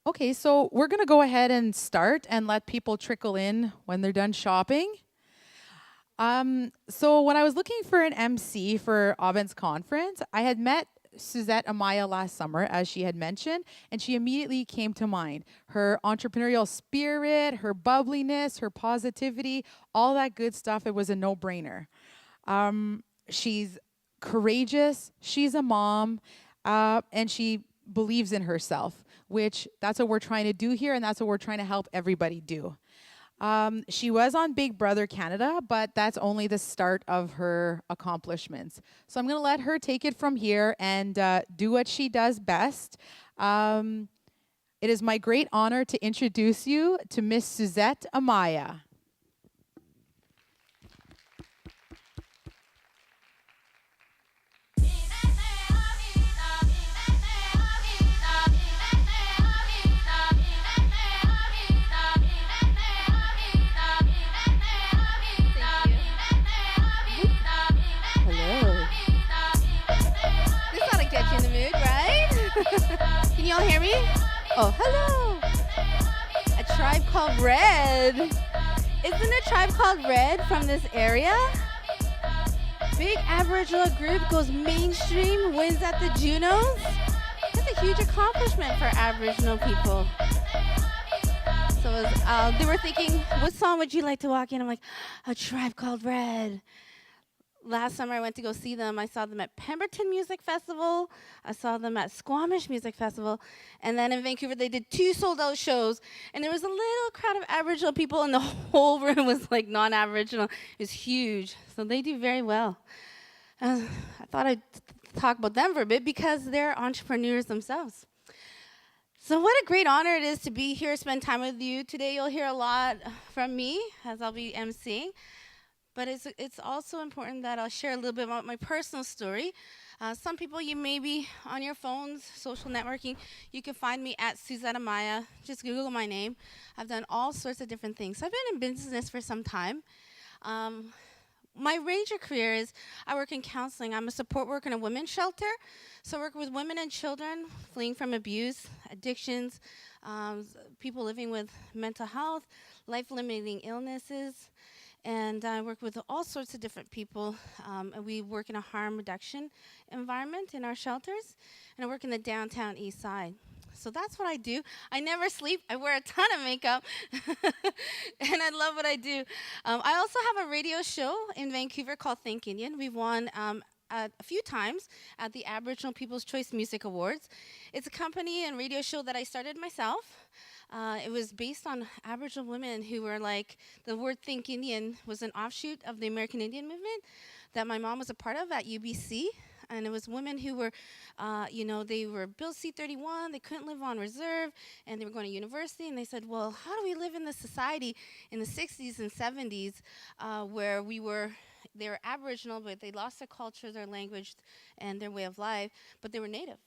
Okay, so we're going to go ahead and start and let people trickle in when they're done shopping. So when I was looking for an MC for Aubyn's conference, I had met Suzette Amaya last summer, as she had mentioned, and she immediately came to mind. Her entrepreneurial spirit, her bubbliness, her positivity, all that good stuff, it was a no-brainer. She's courageous, she's a mom, and she believes in herself, which that's what we're trying to do here, and that's what we're trying to help everybody do. She was on Big Brother Canada, but that's only the start of her accomplishments. So I'm going to let her take it from here and do what she does best. Um, it is my great honor to introduce you to Miss Suzette Amaya. Hello. This ought to get you in the mood, right? Can you all hear me? Oh, hello. A Tribe Called Red. Isn't a Tribe Called Red from this area? Big Aboriginal group goes mainstream, wins at the Junos. That's a huge accomplishment for Aboriginal people. So they were thinking, what song would you like to walk in? I'm like, A Tribe Called Red. Last summer I went to go see them. I saw them at Pemberton Music Festival. I saw them at Squamish Music Festival. And then in Vancouver they did 2 sold-out shows. And there was a little crowd of Aboriginal people and the whole room was like non-Aboriginal. It was huge. So they do very well. I thought I'd talk about them for a bit because they're entrepreneurs themselves. So what a great honor it is to be here, spend time with you. Today you'll hear a lot from me as I'll be emceeing. But it's also important that I'll share a little bit about my personal story. Some people, you may be on your phones, social networking. You can find me at Suzette Amaya. Just Google my name. I've done all sorts of different things. So I've been in business for some time. My range of career is I work in counseling. I'm a support worker in a women's shelter. So I work with women and children fleeing from abuse, addictions, people living with mental health, life-limiting illnesses. And I work with all sorts of different people. And we work in a harm reduction environment in our shelters. And I work in the downtown east side. So that's what I do. I never sleep. I wear a ton of makeup. And I love what I do. I also have a radio show in Vancouver called Think Indian. We've won a few times at the Aboriginal People's Choice Music Awards. It's a company and radio show that I started myself. It was based on Aboriginal women who were like, the word Think Indian was an offshoot of the American Indian movement that my mom was a part of at UBC. And it was women who were, they were Bill C-31, they couldn't live on reserve, and they were going to university, and they said, well, how do we live in this society in the 60s and 70s where they were Aboriginal, but they lost their culture, their language, and their way of life, but they were Native.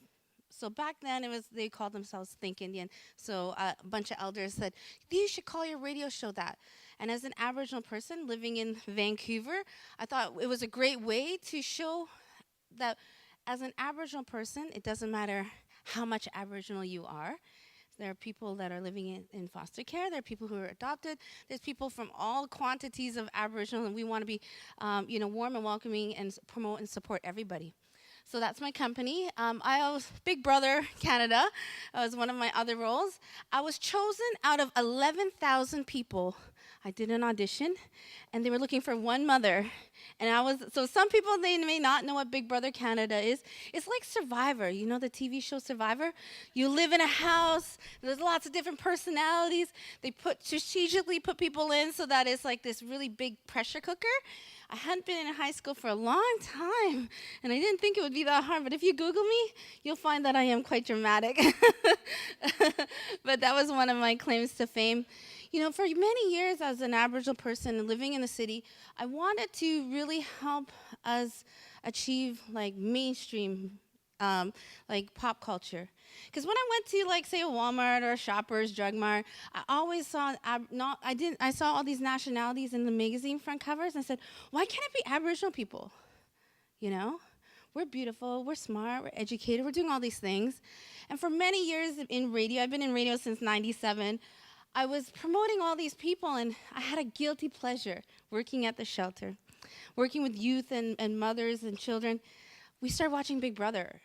So back then, they called themselves Think Indian. So a bunch of elders said, you should call your radio show that. And as an Aboriginal person living in Vancouver, I thought it was a great way to show that as an Aboriginal person, it doesn't matter how much Aboriginal you are. There are people that are living in foster care. There are people who are adopted. There's people from all quantities of Aboriginal, and we want to be, warm and welcoming and promote and support everybody. So that's my company. I was Big Brother Canada. That was one of my other roles. I was chosen out of 11,000 people. I did an audition, and they were looking for one mother. So some people, they may not know what Big Brother Canada is. It's like Survivor. You know the TV show Survivor? You live in a house. There's lots of different personalities. They strategically put people in so that it's like this really big pressure cooker. I hadn't been in high school for a long time, and I didn't think it would be that hard. But if you Google me, you'll find that I am quite dramatic. But that was one of my claims to fame. For many years as an Aboriginal person and living in the city, I wanted to really help us achieve like mainstream, like pop culture. Because when I went to like say a Walmart or a Shoppers Drug Mart, I always saw I saw all these nationalities in the magazine front covers, and I said, why can't it be Aboriginal people? we're beautiful, we're smart, we're educated, we're doing all these things. And for many years in radio, I've been in radio since 97, I was promoting all these people, and I had a guilty pleasure working at the shelter, working with youth and mothers and children. We started watching Big Brother.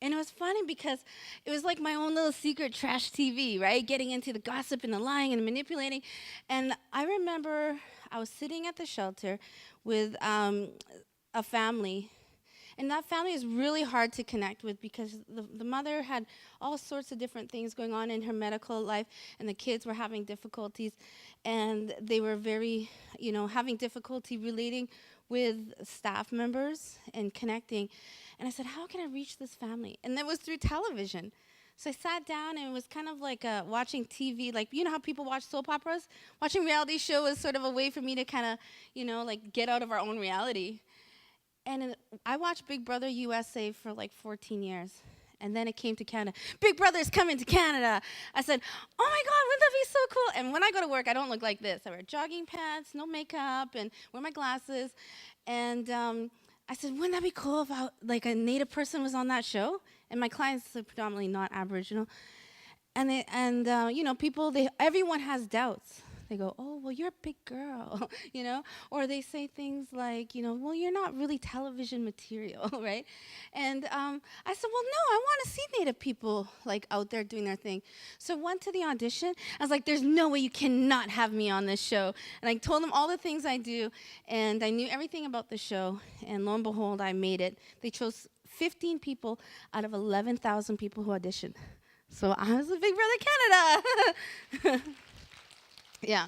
And it was funny because it was like my own little secret trash TV, right? Getting into the gossip and the lying and manipulating. And I remember I was sitting at the shelter with a family. And that family is really hard to connect with because the mother had all sorts of different things going on in her medical life, and the kids were having difficulties, and they were very, having difficulty relating with staff members and connecting. And I said, how can I reach this family? And it was through television. So I sat down, and it was kind of like watching TV. Like, you know how people watch soap operas? Watching reality show is sort of a way for me to kind of, like get out of our own reality. And I watched Big Brother USA for like 14 years. And then it came to Canada. Big Brother's coming to Canada. I said, oh my God, wouldn't that be so cool? And when I go to work, I don't look like this. I wear jogging pants, no makeup, and wear my glasses. And I said, wouldn't that be cool if like a Native person was on that show? And my clients are predominantly not Aboriginal. And people, everyone has doubts. They go, oh, well, you're a big girl, or they say things like, well, you're not really television material, right? And I said, well, no, I want to see Native people like out there doing their thing. So I went to the audition. I was like, there's no way you cannot have me on this show. And I told them all the things I do, and I knew everything about the show. And lo and behold, I made it. They chose 15 people out of 11,000 people who auditioned. So I was a Big Brother Canada. Yeah.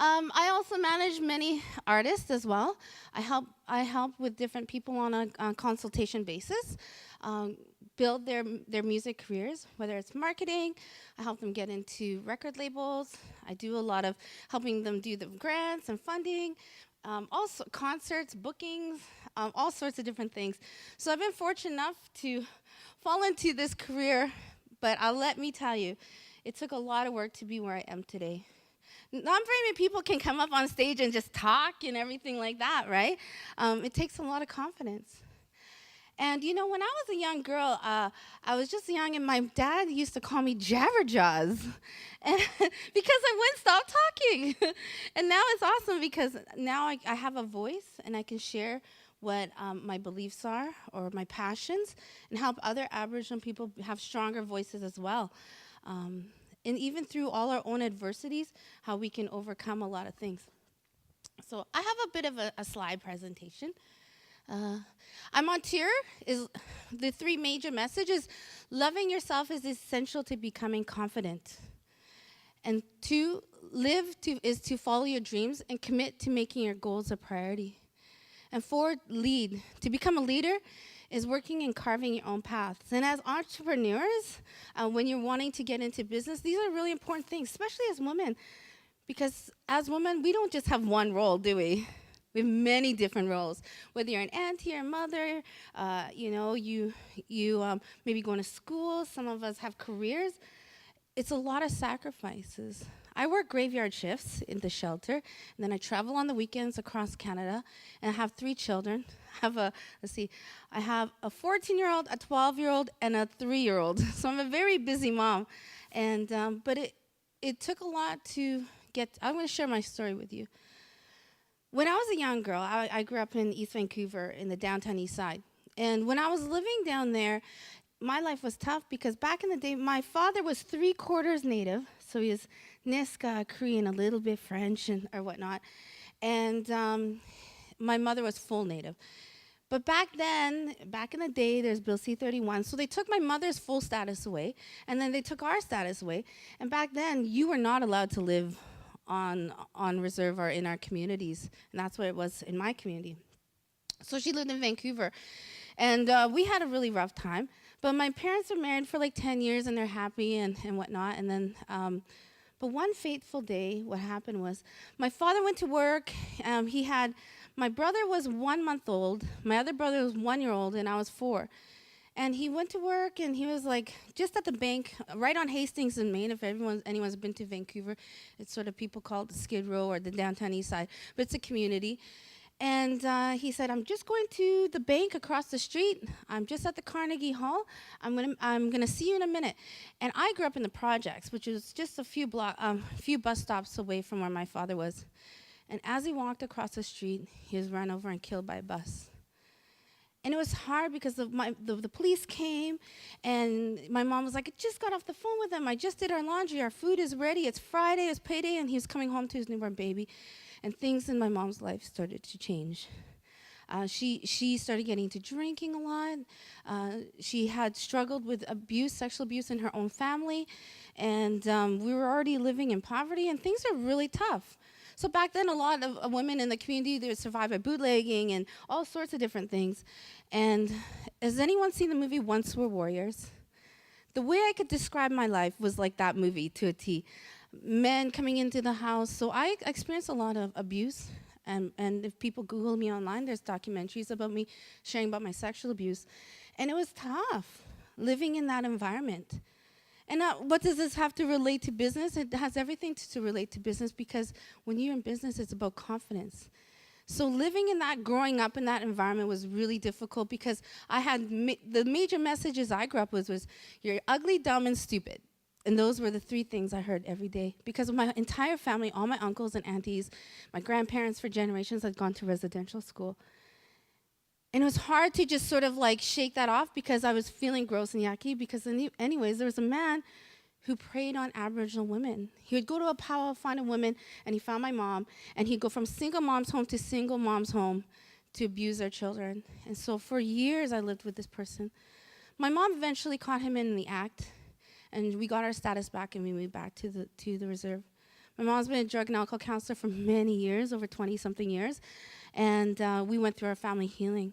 I also manage many artists as well. I help with different people on a consultation basis, build their music careers, whether it's marketing. I help them get into record labels. I do a lot of helping them do the grants and funding, also concerts, bookings, all sorts of different things. So I've been fortunate enough to fall into this career, but let me tell you, it took a lot of work to be where I am today. Not very many people can come up on stage and just talk and everything like that, right? It takes a lot of confidence. And when I was a young girl, I was just young, and my dad used to call me Jabberjaws, and because I wouldn't stop talking. And now it's awesome because now I have a voice, and I can share what my beliefs are or my passions, and help other Aboriginal people have stronger voices as well. And even through all our own adversities, how we can overcome a lot of things. So I have a bit of a slide presentation. I'm on tier. Is the three major messages. Loving yourself is essential to becoming confident. And is to follow your dreams and commit to making your goals a priority. And 4, lead. To become a leader is working and carving your own paths. And as entrepreneurs, when you're wanting to get into business, these are really important things, especially as women. Because as women, we don't just have one role, do we? We have many different roles. Whether you're an auntie or mother, you maybe going to school. Some of us have careers. It's a lot of sacrifices. I work graveyard shifts in the shelter, and then I travel on the weekends across Canada, and I have 3 children. I have a 14-year-old, a 12-year-old, and a 3-year-old. So I'm a very busy mom, and but it took a lot to get. I'm going to share my story with you. When I was a young girl, I grew up in East Vancouver in the downtown east side, and when I was living down there, my life was tough because back in the day, my father was 3/4 Native, so he was Niska, Cree, and a little bit French or whatnot. And my mother was full Native. But back in the day, there's Bill C-31. So they took my mother's full status away, and then they took our status away. And back then, you were not allowed to live on reserve or in our communities. And that's what it was in my community. So she lived in Vancouver. And we had a really rough time. But my parents were married for like 10 years, and they're happy and whatnot. And then, but one fateful day, what happened was my father went to work. My brother was 1 month old. My other brother was 1 year old, and I was 4. And he went to work, and he was like just at the bank, right on Hastings and Main. If anyone's been to Vancouver, it's sort of people call it the Skid Row or the downtown east side, but it's a community. And he said, I'm just going to the bank across the street. I'm just at the Carnegie Hall. I'm gonna see you in a minute. And I grew up in the projects, which is just a few bus stops away from where my father was. And as he walked across the street, he was run over and killed by a bus. And it was hard because the police came, and my mom was like, I just got off the phone with him. I just did our laundry. Our food is ready. It's Friday. It's payday. And he was coming home to his newborn baby. And things in my mom's life started to change. She started getting into drinking a lot. She had struggled with abuse, sexual abuse in her own family. And we were already living in poverty, and things are really tough. So back then, a lot of women in the community, they would survive by bootlegging and all sorts of different things. And has anyone seen the movie Once Were Warriors? The way I could describe my life was like that movie to a T. Men coming into the house. So I experienced a lot of abuse. And if people Google me online, there's documentaries about me sharing about my sexual abuse. And it was tough living in that environment. And what does this have to relate to business? It has everything to relate to business, because when you're in business, it's about confidence. So living in that, growing up in that environment was really difficult, because I had the major messages I grew up with was, you're ugly, dumb, and stupid. And those were the three things I heard every day, because of my entire family, all my uncles and aunties, my grandparents for generations had gone to residential school. And it was hard to just sort of like shake that off, because I was feeling gross and yucky, because anyways, there was a man who preyed on Aboriginal women. He would go to a powwow, find a woman, and he found my mom, and he'd go from single mom's home to single mom's home to abuse their children. And so for years, I lived with this person. My mom eventually caught him in the act, and we got our status back, and we moved back to the reserve. My mom's been a drug and alcohol counselor for many years, over 20-something years, and we went through our family healing.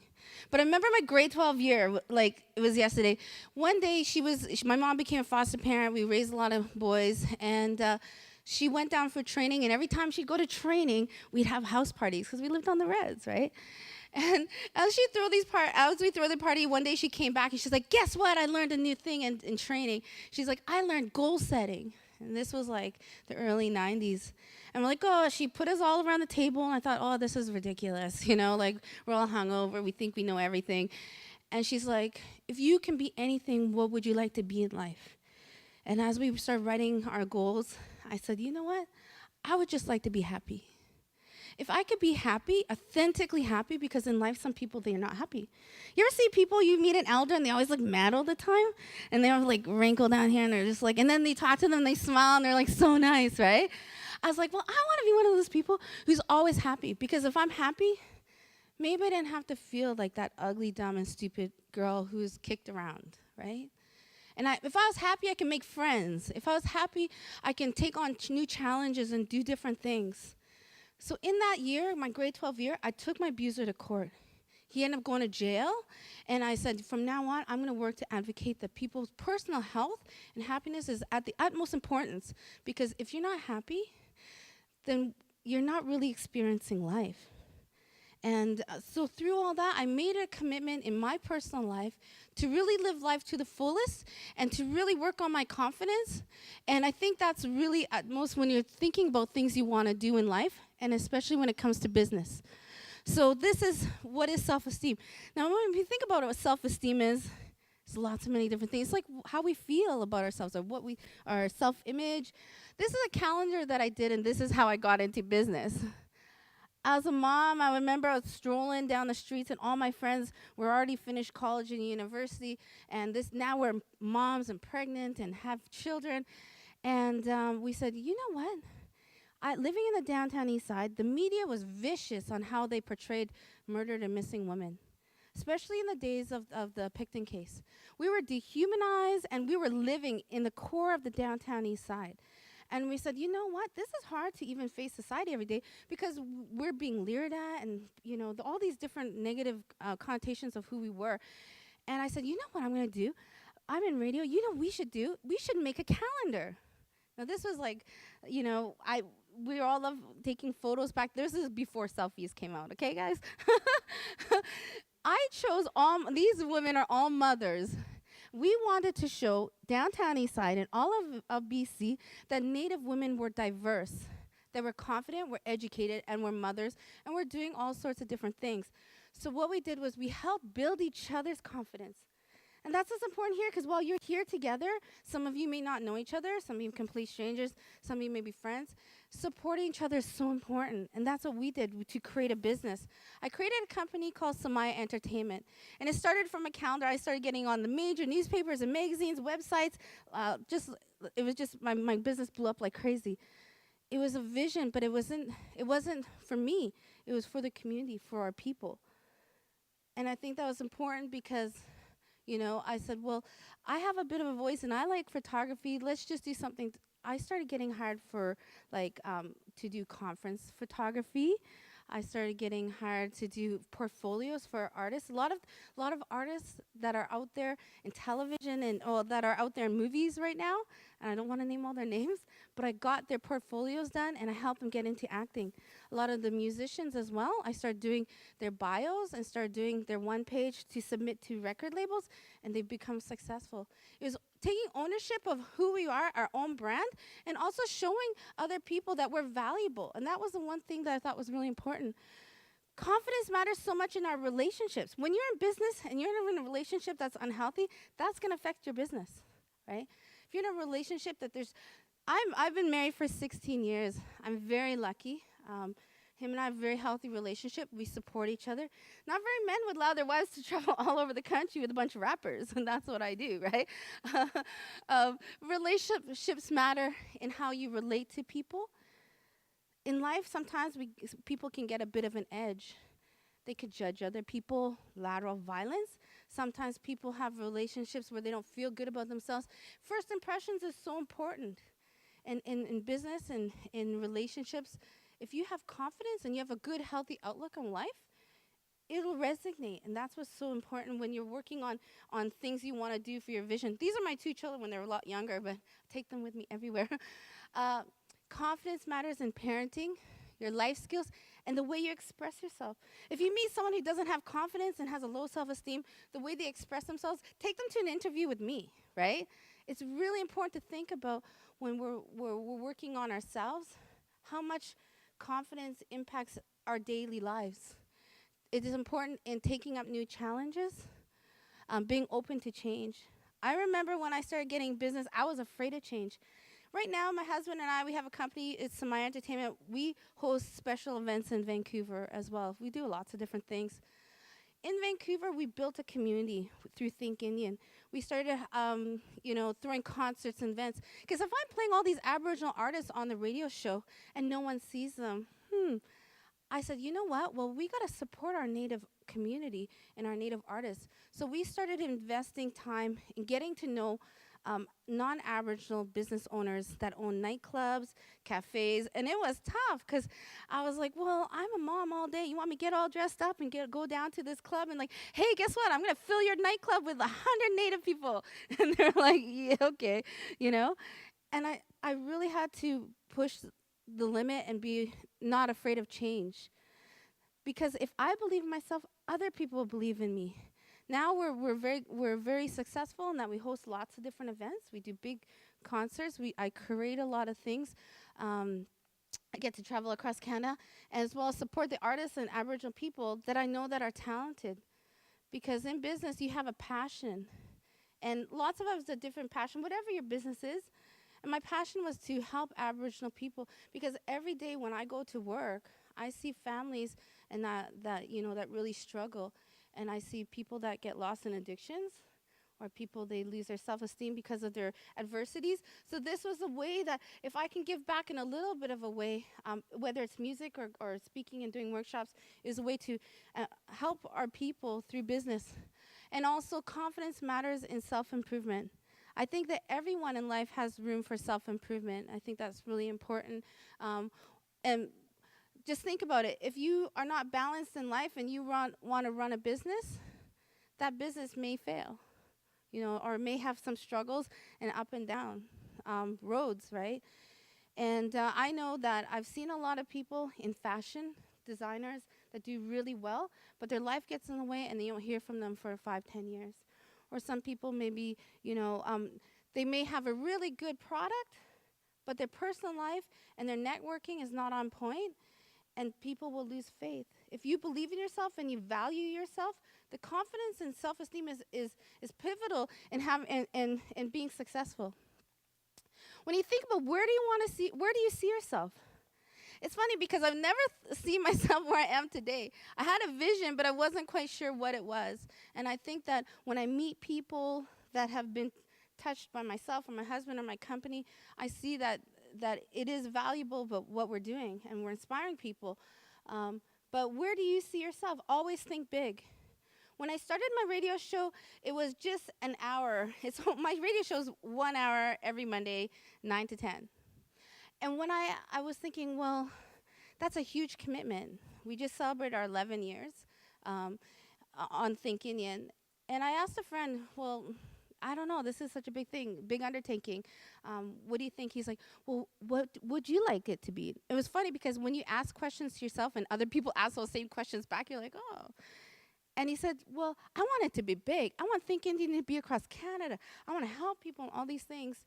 But I remember my grade 12 year, like it was yesterday. One day, my mom became a foster parent. We raised a lot of boys, and she went down for training, and every time she'd go to training, we'd have house parties, because we lived on the reds, right? And as we throw the party, one day she came back, and she's like, guess what? I learned a new thing in training. She's like, I learned goal setting. And this was like the early 90s. And we're like, oh, she put us all around the table. And I thought, oh, this is ridiculous. Like we're all hungover. We think we know everything. And she's like, if you can be anything, what would you like to be in life? And as we started writing our goals, I said, you know what? I would just like to be happy. If I could be happy, authentically happy, because in life, some people, they're not happy. You ever see people, you meet an elder, and they always look mad all the time? And they have, like, wrinkle down here, and they're just like, and then they talk to them, they smile, and they're, like, so nice, right? I was like, well, I want to be one of those people who's always happy, because if I'm happy, maybe I didn't have to feel like that ugly, dumb, and stupid girl who's kicked around, right? And if I was happy, I can make friends. If I was happy, I can take on new challenges and do different things. So in that year, my grade 12 year, I took my abuser to court. He ended up going to jail, and I said, from now on, I'm going to work to advocate that people's personal health and happiness is at the utmost importance, because if you're not happy, then you're not really experiencing life. And so through all that, I made a commitment in my personal life to really live life to the fullest and to really work on my confidence. And I think that's really at most when you're thinking about things you want to do in life, and especially when it comes to business. So this is what is self-esteem. Now, when we think about what self-esteem is, there's lots of many different things. It's like how we feel about ourselves, or our self-image. This is a calendar that I did, and this is how I got into business. As a mom, I remember I was strolling down the streets, and all my friends were already finished college and university, and now we're moms and pregnant and have children. And we said, you know what? Living in the downtown east side, the media was vicious on how they portrayed murdered and missing women, especially in the days of the Picton case. We were dehumanized, and we were living in the core of the downtown east side. And we said, you know what? This is hard to even face society every day, because we're being leered at, and all these different negative connotations of who we were. And I said, you know what I'm going to do? I'm in radio. We should make a calendar. Now this was like, we all love taking photos back. This is before selfies came out, okay, guys? I chose these women are all mothers. We wanted to show downtown Eastside and all of BC that Native women were diverse, that we're confident, we're educated, and we're mothers, and we're doing all sorts of different things. So what we did was we helped build each other's confidence. And that's what's important here, because while you're here together, some of you may not know each other, some of you complete strangers, some of you may be friends. Supporting each other is so important, and that's what we did to create a business. I created a company called Amaya Entertainment, and it started from a calendar. I started getting on the major newspapers and magazines, websites. Just it was just my business blew up like crazy. It was a vision, but it wasn't for me. It was for the community, for our people. And I think that was important because I said, well, I have a bit of a voice and I like photography. Let's just do something. I started getting hired for to do conference photography. I started getting hired to do portfolios for artists. A lot of artists that are out there in television and that are out there in movies right now. And I don't want to name all their names, but I got their portfolios done and I helped them get into acting. A lot of the musicians as well. I started doing their bios and started doing their one page to submit to record labels, and they've become successful. It was taking ownership of who we are, our own brand, and also showing other people that we're valuable. And that was the one thing that I thought was really important. Confidence matters so much in our relationships. When you're in business and you're in a relationship that's unhealthy, that's going to affect your business, right? If you're in a relationship that I've been married for 16 years. I'm very lucky. Him and I have a very healthy relationship. We support each other. Not very men would allow their wives to travel all over the country with a bunch of rappers, and that's what I do, right? Relationships matter in how you relate to people. In life, sometimes people can get a bit of an edge. They could judge other people, lateral violence. Sometimes people have relationships where they don't feel good about themselves. First impressions is so important. And in business and in relationships, if you have confidence and you have a good, healthy outlook on life, it'll resonate. And that's what's so important when you're working on things you want to do for your vision. These are my two children when they're a lot younger, but I take them with me everywhere. uh, Confidence matters in parenting, your life skills, and the way you express yourself. If you meet someone who doesn't have confidence and has a low self-esteem, the way they express themselves, take them to an interview with me, right? It's really important to think about when we're working on ourselves, how much confidence impacts our daily lives. It is important in taking up new challenges, being open to change. I remember when I started getting business, I was afraid of change. Right now, my husband and I, we have a company. It's Amaya Entertainment. We host special events in Vancouver as well. We do lots of different things. In Vancouver, we built a community through Think Indian. We started, throwing concerts and events. Because if I'm playing all these Aboriginal artists on the radio show and no one sees them, I said, you know what? Well, we got to support our native community and our native artists. So we started investing time in getting to know non-Aboriginal business owners that own nightclubs, cafes, and it was tough because I was like, well, I'm a mom all day. You want me to get all dressed up and go down to this club and like, hey, guess what? I'm going to fill your nightclub with 100 native people. And they're like, yeah, okay, you know? And I really had to push the limit and be not afraid of change. Because if I believe in myself, other people believe in me. Now we're very successful in that we host lots of different events. We do big concerts. I create a lot of things. I get to travel across Canada, as well as support the artists and Aboriginal people that I know that are talented. Because in business, you have a passion, and lots of us have a different passion, whatever your business is. And my passion was to help Aboriginal people, because every day when I go to work, I see families and that really struggle. And I see people that get lost in addictions, or people they lose their self-esteem because of their adversities. So this was a way that if I can give back in a little bit of a way, whether it's music or speaking and doing workshops, is a way to help our people through business. And also, confidence matters in self-improvement. I think that everyone in life has room for self-improvement. I think that's really important. And just think about it. If you are not balanced in life and you want to run a business, that business may fail, or may have some struggles and up and down roads, right? And I know that I've seen a lot of people in fashion, designers, that do really well, but their life gets in the way and you don't hear from them for 5, 10 years. Or some people maybe, they may have a really good product, but their personal life and their networking is not on point, and people will lose faith. If you believe in yourself and you value yourself, the confidence and self-esteem is pivotal in in being successful. When you think about where do you see yourself? It's funny because I've never seen myself where I am today. I had a vision, but I wasn't quite sure what it was. And I think that when I meet people that have been touched by myself or my husband or my company, I see that it is valuable, but what we're doing, and we're inspiring people. But where do you see yourself? Always think big. When I started my radio show, it was just an hour. My radio show is 1 hour every Monday, 9 to 10. And when I was thinking, well, that's a huge commitment. We just celebrated our 11 years um, on Think Indian. And I asked a friend, well, I don't know, this is such a big thing, big undertaking. What do you think? He's like, well, what would you like it to be? It was funny because when you ask questions to yourself and other people ask those same questions back, you're like, oh. And he said, well, I want it to be big. I want Think Indian to be across Canada. I want to help people and all these things.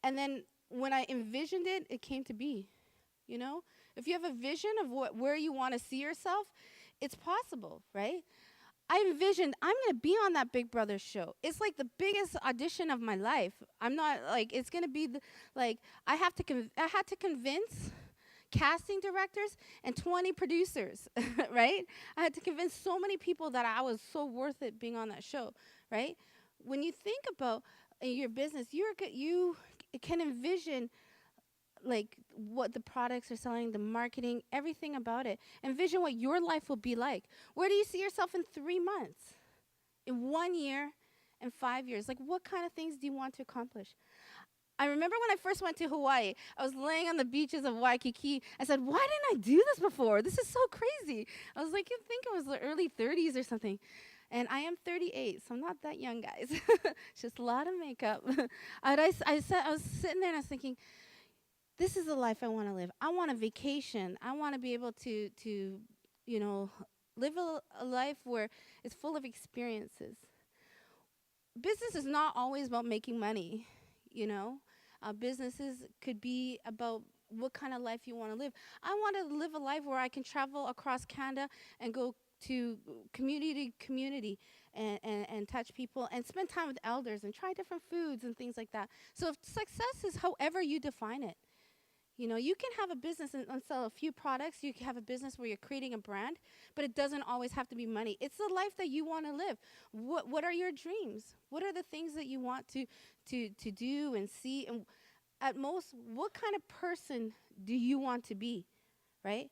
And then when I envisioned it, it came to be. You know, if you have a vision of where you want to see yourself, it's possible, right? I envisioned I'm going to be on that Big Brother show. It's like the biggest audition of my life. I'm not like it's going to be like I had to convince casting directors and 20 producers, right? I had to convince so many people that I was so worth it being on that show, right? When you think about your business, you can envision like what the products are selling, the marketing, everything about it. Envision what your life will be like. Where do you see yourself in 3 months, in 1 year, in 5 years? Like, what kind of things do you want to accomplish? I remember when I first went to Hawaii, I was laying on the beaches of Waikiki. I said, why didn't I do this before? This is so crazy. I was like, you think it was the early 30s or something. And I am 38, so I'm not that young, guys. It's just a lot of makeup. And I was sitting there and I was thinking, this is the life I want to live. I want a vacation. I want to be able to you know, live a life where it's full of experiences. Business is not always about making money, you know. Businesses could be about what kind of life you want to live. I want to live a life where I can travel across Canada and go to community to community and touch people and spend time with elders and try different foods and things like that. So if success is however you define it. You know, you can have a business and sell a few products. You can have a business where you're creating a brand, but it doesn't always have to be money. It's the life that you want to live. What are your dreams? What are the things that you want to do and see? And at most, what kind of person do you want to be, right?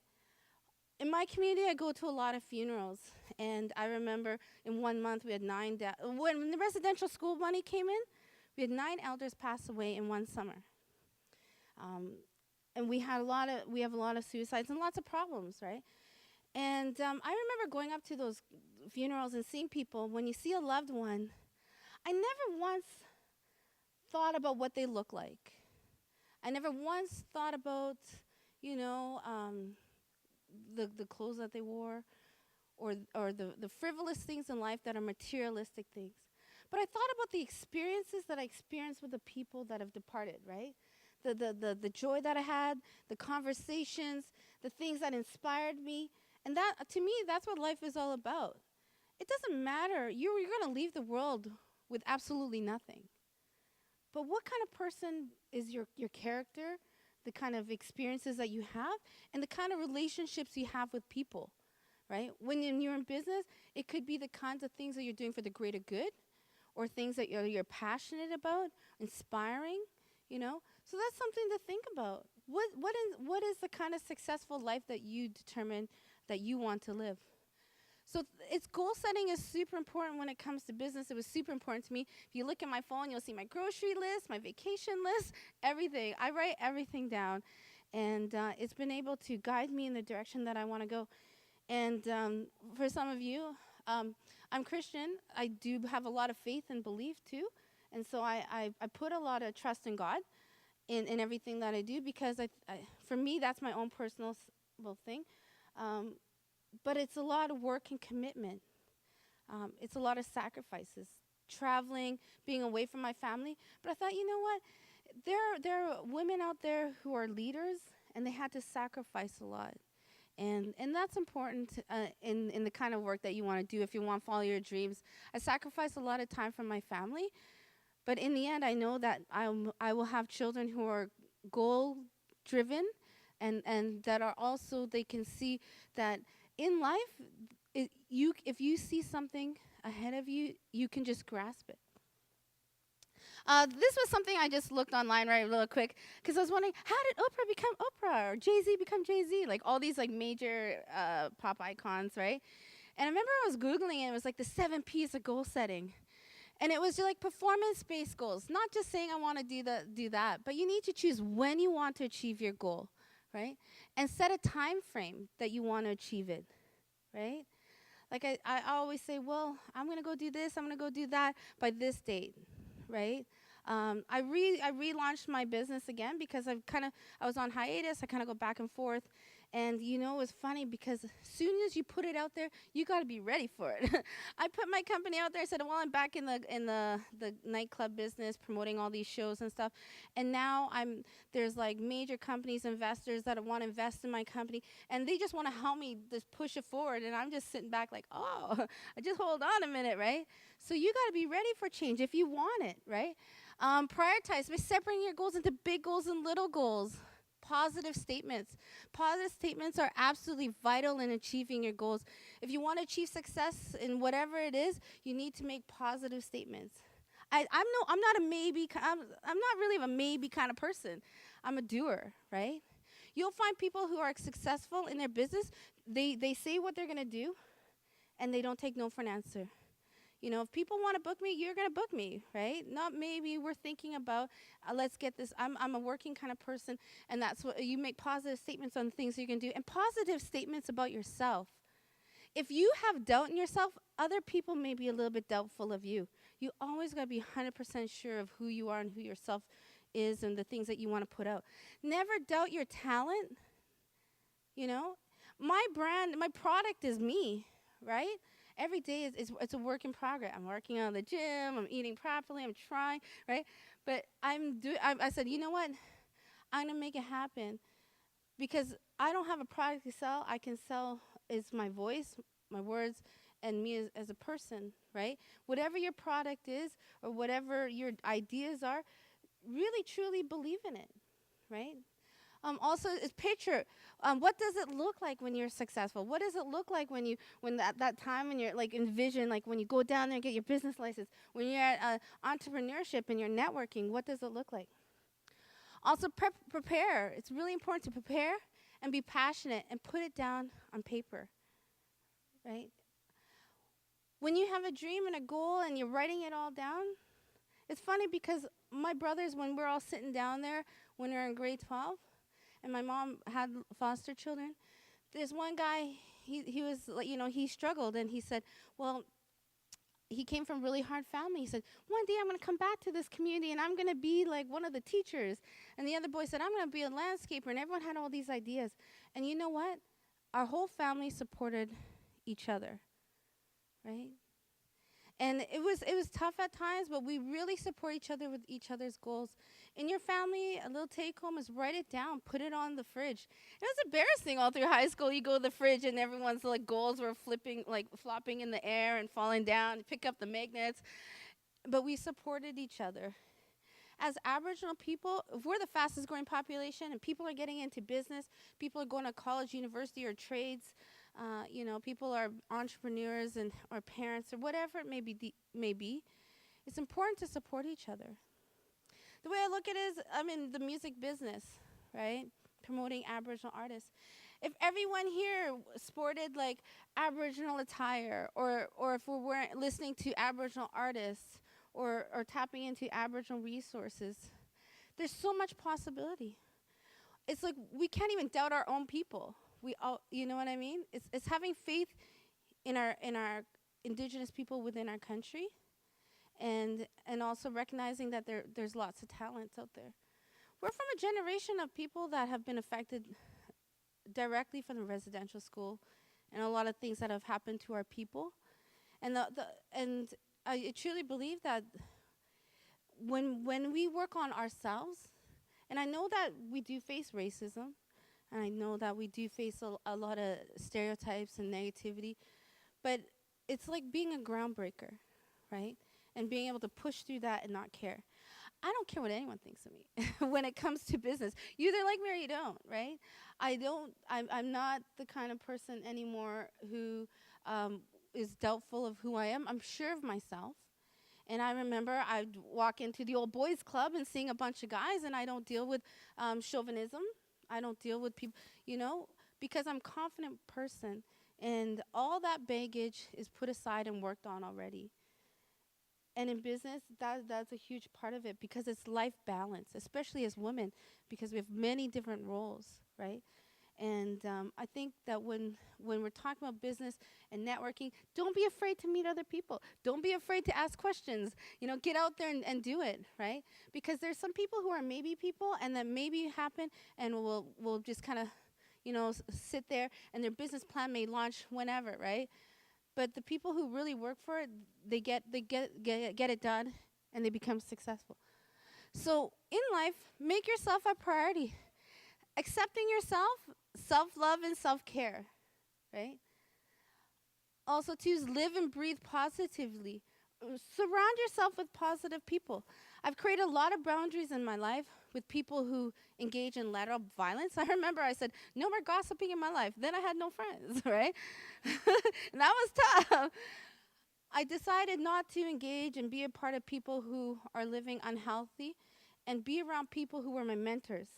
In my community, I go to a lot of funerals, and I remember in 1 month we had when the residential school money came in, we had 9 elders pass away in one summer. And we have a lot of suicides and lots of problems, right? And I remember going up to those funerals and seeing people. When you see a loved one, I never once thought about what they look like. I never once thought about, you know, the clothes that they wore, or the frivolous things in life that are materialistic things. But I thought about the experiences that I experienced with the people that have departed, right? The joy that I had, the conversations, the things that inspired me. And that, to me, that's what life is all about. It doesn't matter. You're going to leave the world with absolutely nothing. But what kind of person is your character, the kind of experiences that you have, and the kind of relationships you have with people, right? When you're in business, it could be the kinds of things that you're doing for the greater good, or things that you're passionate about, inspiring, you know. So that's something to think about. What is the kind of successful life that you determine that you want to live? So it's goal setting is super important when it comes to business. It was super important to me. If you look at my phone, you'll see my grocery list, my vacation list, everything. I write everything down, and it's been able to guide me in the direction that I want to go. And for some of you, I'm Christian. I do have a lot of faith and belief too, and so I put a lot of trust in God in everything that I do, because for me, that's my own personal thing. But it's a lot of work and commitment. It's a lot of sacrifices, traveling, being away from my family. But I thought, you know what? there are women out there who are leaders, and they had to sacrifice a lot. And that's important in the kind of work that you want to do if you want to follow your dreams. I sacrifice a lot of time from my family, but in the end, I know that I will have children who are goal driven, and that are also, they can see that in life, you if you see something ahead of you, you can just grasp it. This was something I just looked online right real quick because I was wondering, how did Oprah become Oprah or Jay Z become Jay Z? Like all these like major pop icons, right? And I remember I was googling it. It was like the 7 P's of goal setting, and it was just like performance-based goals. Not just saying I want to do that, but you need to choose when you want to achieve your goal, right? And set a time frame that you want to achieve it, right? Like I always say, well, I'm gonna go do this, I'm gonna go do that by this date, right? I relaunched my business again because I was on hiatus. I kind of go back and forth, and it was funny because as soon as you put it out there, you got to be ready for it. I put my company out there. I said, well, I'm back in the nightclub business, promoting all these shows and stuff, and now there's like major companies, investors that want to invest in my company, and they just want to help me just push it forward, and I'm just sitting back like, oh, I just hold on a minute, right? So you got to be ready for change if you want it, right? Prioritize by separating your goals into big goals and little goals. Positive statements. Positive statements are absolutely vital in achieving your goals. If you want to achieve success in whatever it is, you need to make positive statements. I'm not a maybe. I'm not really a maybe kind of person. I'm a doer, right? You'll find people who are successful in their business. They say what they're gonna do, and they don't take no for an answer. If people want to book me, you're going to book me, right? Not maybe we're thinking about, let's get this. I'm a working kind of person, and that's what you make positive statements on things you can do, and positive statements about yourself. If you have doubt in yourself, other people may be a little bit doubtful of you. You always got to be 100% sure of who you are and who yourself is and the things that you want to put out. Never doubt your talent. You know, my brand, my product is me, right? Every day is it's a work in progress. I'm working on the gym. I'm eating properly. I'm trying, right? But I said, you know what? I'm gonna make it happen because I don't have a product to sell. I can sell is my voice, my words, and me as a person, right? Whatever your product is or whatever your ideas are, really truly believe in it, right? Also, is picture. What does it look like when you're successful? What does it look like when that time when you're like envision, like when you go down there and get your business license, when you're at entrepreneurship and you're networking? What does it look like? Also, prepare. It's really important to prepare and be passionate and put it down on paper, right? When you have a dream and a goal and you're writing it all down, it's funny because my brothers, when we're all sitting down there when we are in grade 12, and my mom had foster children. There's one guy, he was like, he struggled, and he said, well, he came from really hard family. He said, one day I'm going to come back to this community and I'm going to be like one of the teachers. And the other boy said, I'm going to be a landscaper. And everyone had all these ideas. And you know what? Our whole family supported each other, right? And it was tough at times, but we really support each other with each other's goals. In your family, a little take home is write it down, put it on the fridge. It was embarrassing all through high school. You go to the fridge and everyone's like goals were flipping, like flopping in the air and falling down. You pick up the magnets, but we supported each other. As Aboriginal people, if we're the fastest growing population and people are getting into business, people are going to college, university, or trades, people are entrepreneurs and or parents or whatever it may be. It's important to support each other. The way I look at it is, I'm in the music business, right? Promoting Aboriginal artists. If everyone here sported like Aboriginal attire, or if we're listening to Aboriginal artists, or tapping into Aboriginal resources, there's so much possibility. It's like we can't even doubt our own people. We all, you know what I mean? It's having faith in our Indigenous people within our country, and also recognizing that there's lots of talents out there. We're from a generation of people that have been affected directly from the residential school, and a lot of things that have happened to our people, and I truly believe that when we work on ourselves, and I know that we do face racism, and I know that we do face a lot of stereotypes and negativity, but it's like being a groundbreaker, right? And being able to push through that and not care. I don't care what anyone thinks of me when it comes to business. You either like me or you don't, right? I don't. I'm not the kind of person anymore who um, is doubtful of who I am. I'm sure of myself. And I remember I'd walk into the old boys club and seeing a bunch of guys, and I don't deal with chauvinism. I don't deal with people, you know, because I'm a confident person, and all that baggage is put aside and worked on already. And in business, that's a huge part of it because it's life balance, especially as women, because we have many different roles, right? And I think that when we're talking about business and networking, don't be afraid to meet other people. Don't be afraid to ask questions. You know, get out there and do it, right? Because there's some people who are maybe people, and that maybe happen, and will just kind of, sit there, and their business plan may launch whenever, right? But the people who really work for it, they get it done, and they become successful. So in life, make yourself a priority. Accepting yourself, self-love and self-care, right? Also, to live and breathe positively. Surround yourself with positive people. I've created a lot of boundaries in my life with people who engage in lateral violence. I remember I said, no more gossiping in my life. Then I had no friends, right? And that was tough. I decided not to engage and be a part of people who are living unhealthy and be around people who were my mentors.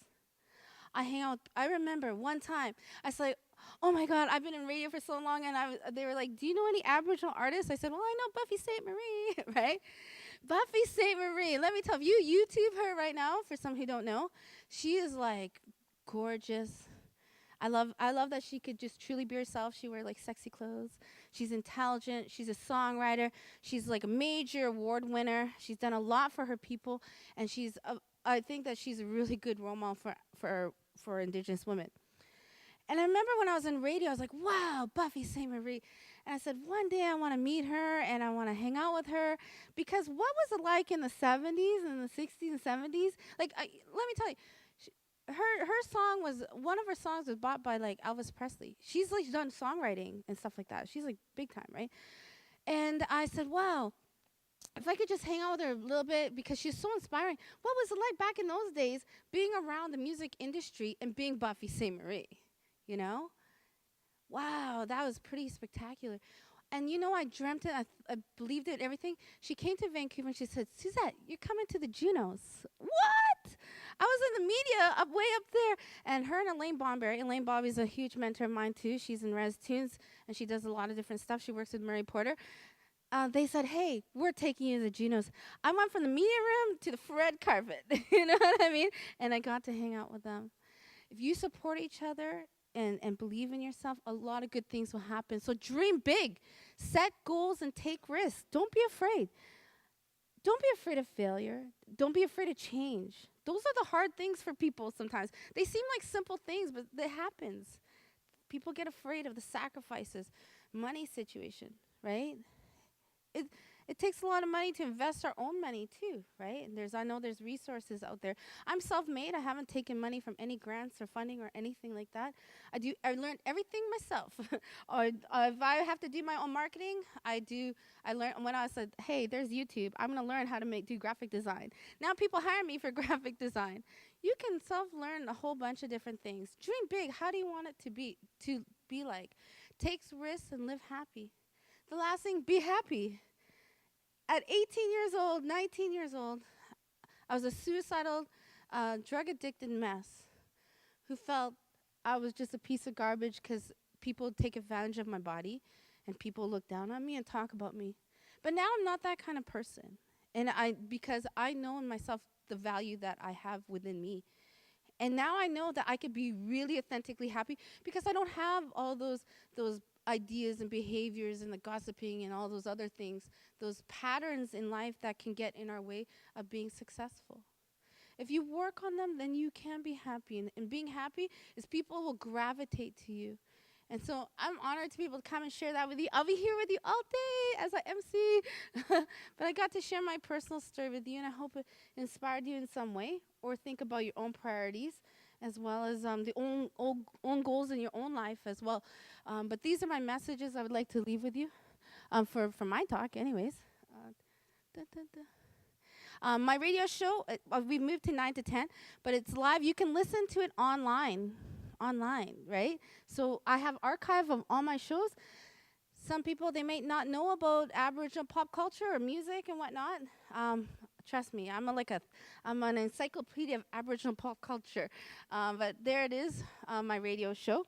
I hang out. I remember one time I was like, "Oh my God, I've been in radio for so long," and they were like, "Do you know any Aboriginal artists?" I said, "Well, I know Buffy Sainte Marie, right? Buffy Sainte Marie. Let me tell you, YouTube her right now. For some who don't know, she is like gorgeous. I love that she could just truly be herself. She wear like sexy clothes. She's intelligent. She's a songwriter. She's like a major award winner. She's done a lot for her people, and I think that she's a really good role model for Indigenous women. And I remember when I was in radio, I was like, wow, Buffy St. Marie. And I said, one day I want to meet her and I want to hang out with her. Because what was it like in the 70s and the 60s and 70s? Like, let me tell you, her song was, one of her songs was bought by like Elvis Presley. She's like done songwriting and stuff like that. She's like big time, right? And I said, wow, if I could just hang out with her a little bit because she's so inspiring. What was it like back in those days being around the music industry and being Buffy St. Marie? You know? Wow, that was pretty spectacular. And I dreamt it, I believed it, everything. She came to Vancouver and she said, Suzette, you're coming to the Junos. What? I was in the media way up there. And her and Elaine Bomberry, Elaine Bobby's a huge mentor of mine too. She's in Res Tunes and she does a lot of different stuff. She works with Murray Porter. They said, hey, we're taking you to the Junos. I went from the media room to the red carpet. You know what I mean? And I got to hang out with them. If you support each other and believe in yourself, a lot of good things will happen. So dream big, set goals, and take risks. Don't be afraid. Don't be afraid of failure. Don't be afraid of change. Those are the hard things for people sometimes. They seem like simple things, but it happens. People get afraid of the sacrifices, money situation, right? it it takes a lot of money to invest our own money too, right? And I know there's resources out there. I'm self-made. I haven't taken money from any grants or funding or anything like that. I learned everything myself. Or if I have to do my own marketing, I do. I learned when I said, "Hey, there's YouTube. I'm going to learn how to do graphic design." Now people hire me for graphic design. You can self-learn a whole bunch of different things. Dream big. How do you want it to be like? Takes risks and live happy. The last thing, be happy. At 18 years old, 19 years old, I was a suicidal, drug addicted mess who felt I was just a piece of garbage because people take advantage of my body and people look down on me and talk about me. But now I'm not that kind of person. And because I know in myself the value that I have within me. And now I know that I could be really authentically happy because I don't have all those ideas and behaviors and the gossiping and all those other things, those patterns in life that can get in our way of being successful. If you work on them, then you can be happy. And being happy is people will gravitate to you. And so I'm honored to be able to come and share that with you. I'll be here with you all day as I MC. But I got to share my personal story with you, and I hope it inspired you in some way, or think about your own priorities, as well as the own goals in your own life as well. But these are my messages I would like to leave with you for my talk, anyways. Da, da, da. My radio show, we moved to 9 to 10, but it's live. You can listen to it online, right? So I have archive of all my shows. Some people, they may not know about Aboriginal pop culture or music and whatnot. Trust me, I'm an encyclopedia of Aboriginal pop culture. But there it is, my radio show.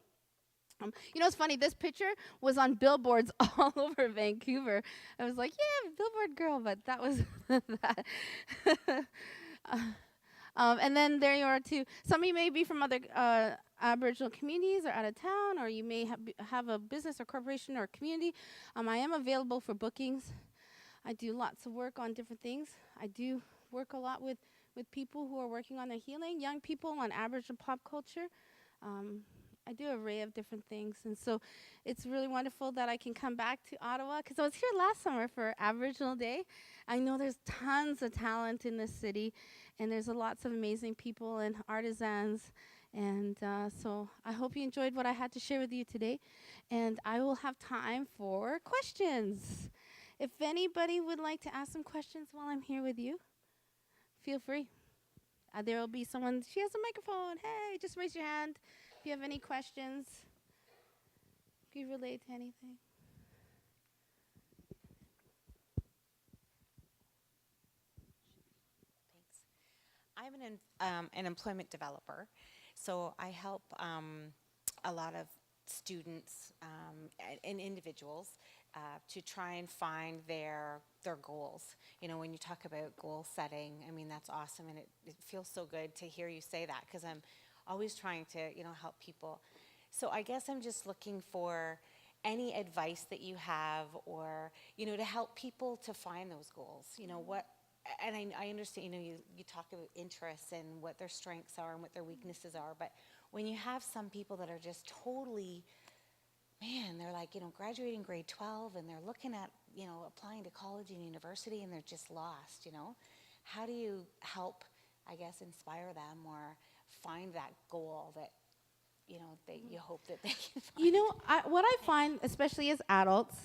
It's funny, this picture was on billboards all over Vancouver. I was like, yeah, billboard girl, but that was that. And then there you are too. Some of you may be from other Aboriginal communities or out of town, or you may have a business or corporation or community. I am available for bookings. I do lots of work on different things. I do work a lot with people who are working on their healing, young people on Aboriginal pop culture. I do an array of different things. And so it's really wonderful that I can come back to Ottawa, because I was here last summer for Aboriginal Day. I know there's tons of talent in this city, and there's lots of amazing people and artisans. And so I hope you enjoyed what I had to share with you today. And I will have time for questions. If anybody would like to ask some questions while I'm here with you, feel free. There will be someone, she has a microphone. Hey, just raise your hand if you have any questions, if you relate to anything. Thanks. I'm an employment developer, so I help a lot of students and individuals to try and find their goals. You know, when you talk about goal setting, I mean, that's awesome, and it feels so good to hear you say that, because I'm always trying to, help people. So I guess I'm just looking for any advice that you have, or, to help people to find those goals. And I understand, you talk about interests and what their strengths are and what their weaknesses are, but when you have some people that are just totally, man, they're like, graduating grade 12 and they're looking at, applying to college and university, and they're just lost, how do you help, I guess, inspire them or find that goal that, that you hope that they can find? What I find, especially as adults,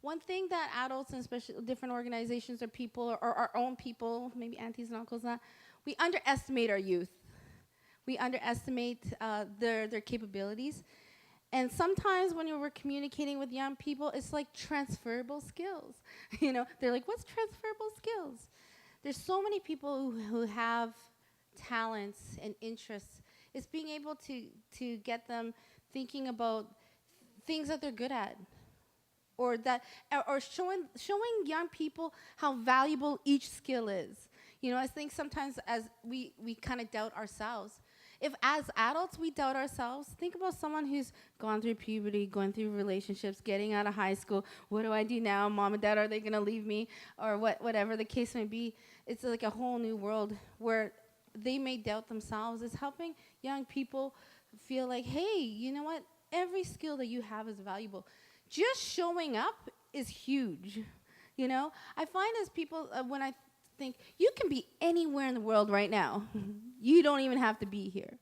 one thing that adults and especially different organizations or people or our own people, maybe aunties and uncles, we underestimate our youth. We underestimate their capabilities. And sometimes when we're communicating with young people, it's like transferable skills. They're like, what's transferable skills? There's so many people who have talents and interests. It's being able to get them thinking about things that they're good at, or showing young people how valuable each skill is. I think sometimes as we kind of doubt ourselves. If as adults we doubt ourselves, think about someone who's gone through puberty, going through relationships, getting out of high school. What do I do now? Mom and dad, are they going to leave me? Or whatever the case may be. It's like a whole new world where they may doubt themselves. It's helping young people feel like, hey, you know what? Every skill that you have is valuable. Just showing up is huge. I find as people, when I think, you can be anywhere in the world right now. You don't even have to be here.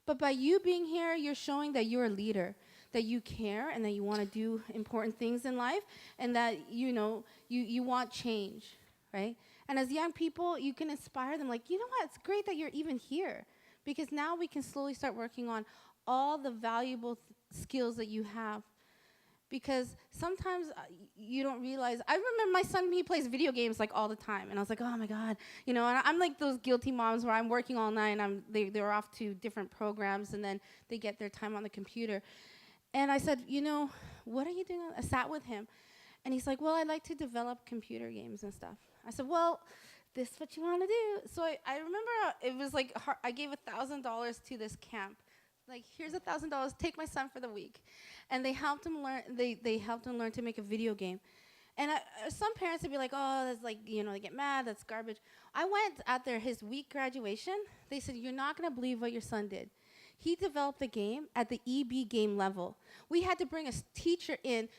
But by you being here, you're showing that you're a leader, that you care and that you want to do important things in life, and that, you want change, right? And as young people, you can inspire them, like, you know what, it's great that you're even here, because now we can slowly start working on all the valuable skills that you have. Because sometimes you don't realize. I remember my son, he plays video games like all the time, and I was like, oh my God, and I'm like those guilty moms where I'm working all night and they're off to different programs, and then they get their time on the computer. And I said, what are you doing? I sat with him, and he's like, well, I like to develop computer games and stuff. I said, well, this is what you want to do. So I remember it was like I gave $1,000 to this camp. Like, here's $1,000, take my son for the week. And they helped him learn, they helped him learn to make a video game. And some parents would be like, oh, that's like, they get mad, that's garbage. I went at his week graduation. They said, you're not going to believe what your son did. He developed the game at the EB game level. We had to bring a teacher in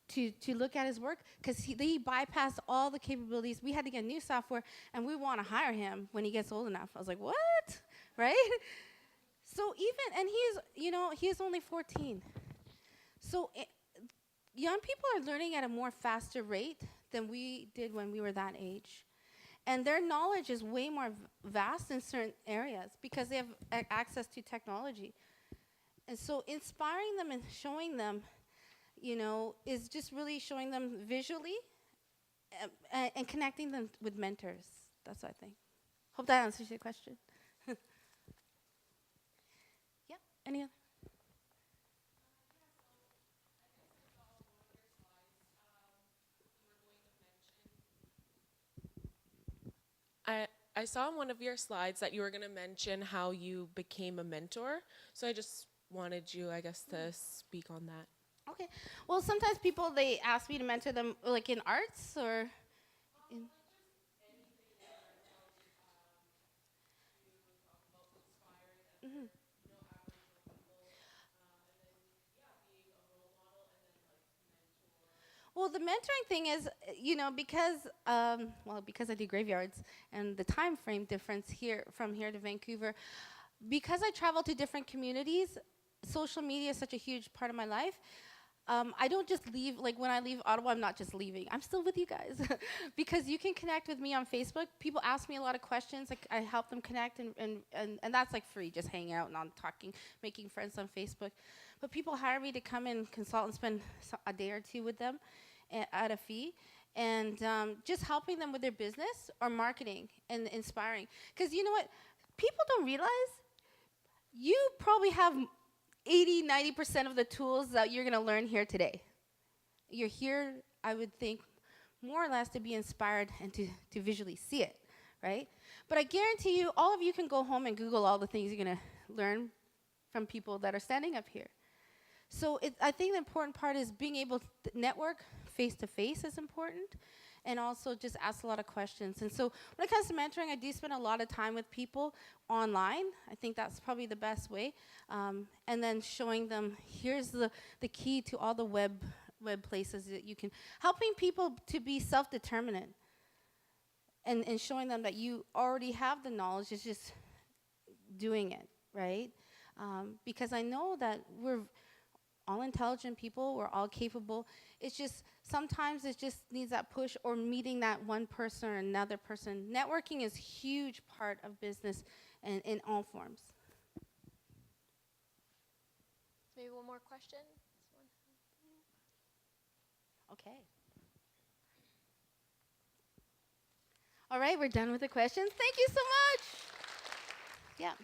to look at his work because he bypassed all the capabilities. We had to get new software, and we want to hire him when he gets old enough. I was like, what? Right? So even, and he's only 14. So young people are learning at a more faster rate than we did when we were that age. And their knowledge is way more vast in certain areas because they have access to technology. And so inspiring them and showing them, is just really showing them visually and connecting them with mentors. That's what I think. Hope that answers your question. Yeah, any other? I I saw on one of your slides that you were going to mention how you became a mentor. So I just wanted you, I guess, to speak on that. Okay. Well, sometimes people, they ask me to mentor them, like in arts or in. Mhm. Well, the mentoring thing is, because I do graveyards and the time frame difference here from here to Vancouver, because I travel to different communities, social media is such a huge part of my life. I don't just leave, like when I leave Ottawa, I'm not just leaving. I'm still with you guys because you can connect with me on Facebook. People ask me a lot of questions. Like I help them connect, and that's like free, just hanging out and on talking, making friends on Facebook. But people hire me to come and consult and spend a day or two with them at a fee. And just helping them with their business or marketing and inspiring. Because you know what? People don't realize you probably have 80, 90% of the tools that you're going to learn here today. You're here, I would think, more or less to be inspired and to visually see it, right? But I guarantee you, all of you can go home and Google all the things you're going to learn from people that are standing up here. So I think the important part is being able to network face to face is important, and also just ask a lot of questions. And so when it comes to mentoring, I do spend a lot of time with people online. I think that's probably the best way. And then showing them, here's the key to all the web places that you can, helping people to be self-determinant and showing them that you already have the knowledge, it's just doing it, right? Because I know that we're all intelligent people, we're all capable. It's just sometimes it just needs that push or meeting that one person or another person. Networking is a huge part of business and in all forms. Maybe one more question? Okay. All right, we're done with the questions. Thank you so much. Yeah.